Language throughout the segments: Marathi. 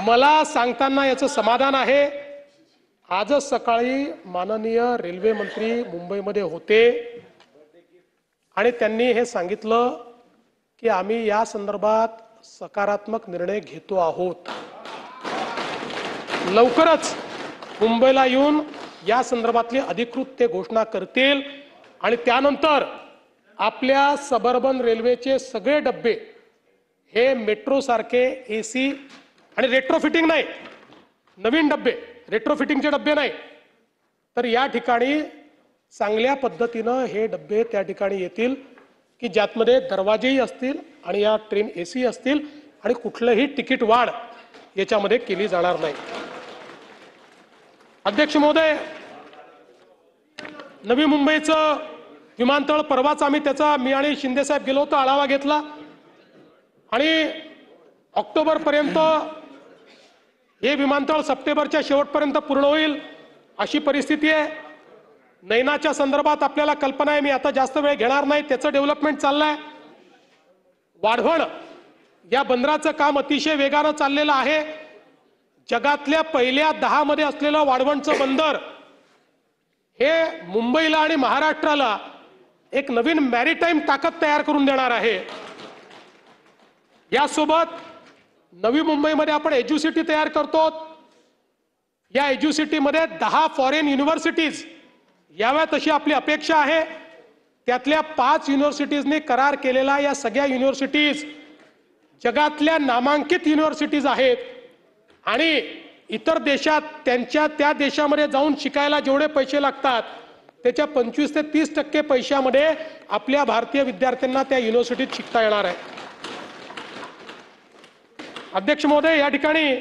मला सांगताना याचं समाधान आहे। आजच सकाळी माननीय रेल्वे मंत्री मुंबईमध्ये होते आणि त्यांनी हे सांगितलं की आम्ही या संदर्भात सकारात्मक निर्णय घेतो आहोत। लवकरच मुंबईला येऊन या संदर्भातली अधिकृत ते घोषणा करतील आणि त्यानंतर आपल्या सबअर्बन रेल्वेचे सगळे डब्बे हे मेट्रो सारखे एसी आणि रेट्रोफिटिंग नाही, नवीन डब्बे, रेट्रोफिटिंगचे डब्बे नाही, तर या ठिकाणी चांगल्या पद्धतीनं हे डब्बे त्या ठिकाणी येतील की ज्यातमध्ये दरवाजेही असतील आणि या ट्रेन एसी असतील आणि कुठलंही तिकीट वाढ याच्यामध्ये केली जाणार नाही। अध्यक्ष महोदय, नवी मुंबईचं विमानतळ परवाच आम्ही त्याचा मी आणि शिंदे साहेब गेलो होतो, आढावा घेतला आणि ऑक्टोबर पर्यंत हे विमानतळ सप्टेंबरच्या शेवटपर्यंत पूर्ण होईल अशी परिस्थिती आहे। नैनाच्या संदर्भात आपल्याला कल्पना आहे, मी आता जास्त वेळ घेणार नाही, त्याचं डेव्हलपमेंट चाललंय। वाढवण या बंदराचं काम अतिशय वेगानं चाललेलं आहे। जगातल्या पहिल्या 10 मध्ये असलेलं वाढवणचं बंदर हे मुंबईला आणि महाराष्ट्राला एक नवीन मॅरीटाईम ताकद तयार करून देणार आहे। यासोबत नवी मुंबईमध्ये आपण एज्युसिटी तयार करतो। या एज्युसिटीमध्ये 10 फॉरेन युनिव्हर्सिटीज याव्यात अशी आपली अपेक्षा आहे। त्यातल्या 5 युनिव्हर्सिटीजने करार केलेला या सगळ्या युनिव्हर्सिटीज जगातल्या नामांकित युनिव्हर्सिटीज आहेत आणि इतर देशात त्यांच्या त्या देशामध्ये जाऊन शिकायला जेवढे पैसे लागतात त्याच्या 25 ते 30% पैशामध्ये आपल्या भारतीय विद्यार्थ्यांना त्या युनिव्हर्सिटीत शिकता येणार आहे। अध्यक्ष महोदय, या ठिकाणी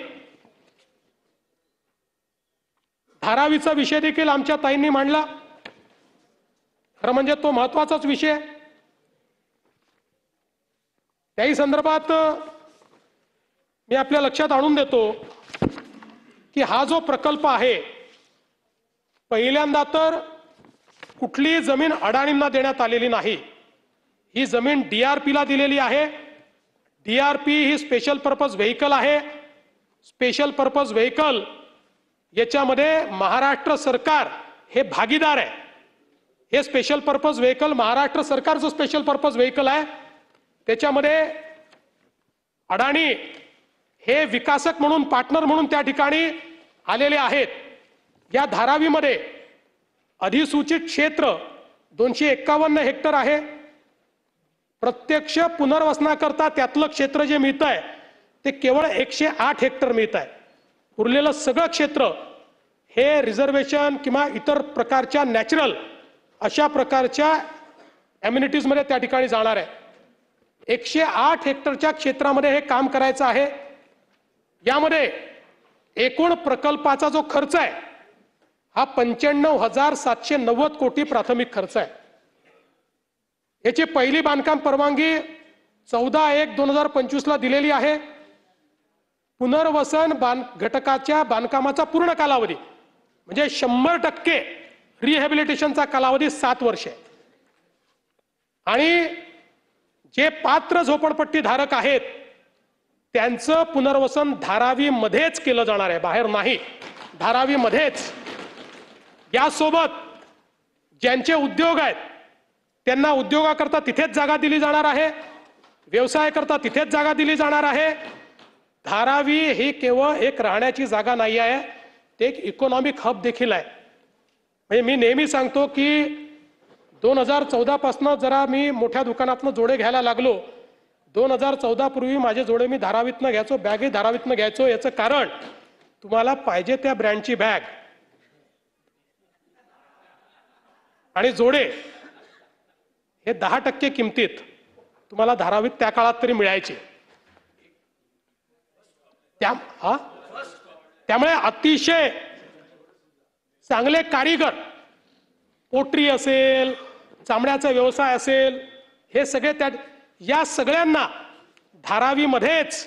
धारावीचा विषय देखील आमच्या ताईंनी मांडला। खरं म्हणजे तो महत्त्वाचाच विषय। त्याही संदर्भात मी आपल्या लक्षात आणून देतो की हा जो प्रकल्प आहे, पहिल्यांदा तर कुठलीही जमीन अडाणींना देण्यात आलेली नाही। ही जमीन DRPला दिलेली आहे। DRP ही स्पेशल पर्पज व्हेकल आहे। स्पेशल पर्पज व्हेकल याच्यामध्ये महाराष्ट्र सरकार हे भागीदार आहे। हे स्पेशल पर्पज व्हेकल महाराष्ट्र सरकारचं स्पेशल पर्पज व्हेकल आहे। त्याच्यामध्ये अडाणी हे विकासक म्हणून, पार्टनर म्हणून त्या ठिकाणी आलेले आहेत। या धारावीमध्ये अधिसूचित क्षेत्र 251 हेक्टर आहे। प्रत्यक्ष पुनर्वसनाकरता त्यातलं क्षेत्र जे मिळत आहे ते केवळ 108 हेक्टर मिळत आहे। उरलेलं सगळं क्षेत्र हे रिझर्वेशन किंवा इतर प्रकारच्या नॅचरल अशा प्रकारच्या ॲम्युनिटीज मध्ये त्या ठिकाणी जाणार आहे। 108 हेक्टरच्या क्षेत्रामध्ये हे काम करायचं आहे। यामध्ये एकूण प्रकल्पाचा जो खर्च आहे हा 95,790 कोटी प्राथमिक खर्च आहे। याची पहिली बांधकाम परवानगी 14/1/2025 ला दिलेली आहे। पुनर्वसन घटकाच्या बांधकामाचा पूर्ण कालावधी म्हणजे 100% रिहॅबिलिटेशनचा कालावधी 7 वर्ष आहे आणि जे पात्र झोपडपट्टी धारक आहेत त्यांचं पुनर्वसन धारावीमध्येच केलं जाणार आहे, बाहेर नाही, धारावीमध्येच। यासोबत ज्यांचे उद्योग आहेत त्यांना उद्योगाकरता तिथेच जागा दिली जाणार आहे, व्यवसाय करता तिथेच जागा दिली जाणार आहे। धारावी ही केवळ एक राहण्याची जागा नाही आहे, ते एक इकॉनॉमिक हब देखील आहे। म्हणजे मी नेहमी सांगतो की 2014 पासून जरा मी मोठ्या दुकानातनं जोडे घ्यायला लागलो। 2014 पूर्वी माझे जोडे मी धारावीतनं घ्यायचो, बॅगही धारावीतनं घ्यायचो। याचं कारण तुम्हाला पाहिजे त्या ब्रँडची बॅग आणि जोडे हे 10% किमतीत तुम्हाला धारावीत त्या काळात तरी मिळायचे। त्यामुळे अतिशय चांगले कारीगर, पोट्री असेल, चामड्याचा व्यवसाय असेल, हे सगळे या सगळ्यांना धारावीमध्येच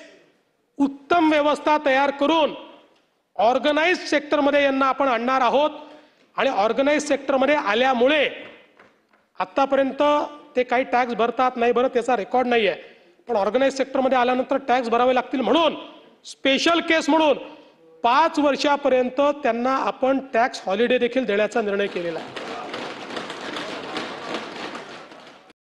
उत्तम व्यवस्था तयार करून ऑर्गनाइज्ड सेक्टरमध्ये यांना आपण आणणार आहोत। आणि ऑर्गनाइज्ड सेक्टरमध्ये आल्यामुळे आतापर्यंत ते काही टॅक्स भरतात नाही भरत याचा रेकॉर्ड नाही आहे, पण ऑर्गनाइज सेक्टरमध्ये आल्यानंतर टॅक्स भरावे लागतील म्हणून स्पेशल केस म्हणून 5 वर्षापर्यंत त्यांना आपण टॅक्स हॉलिडे देखील देण्याचा निर्णय केलेला आहे.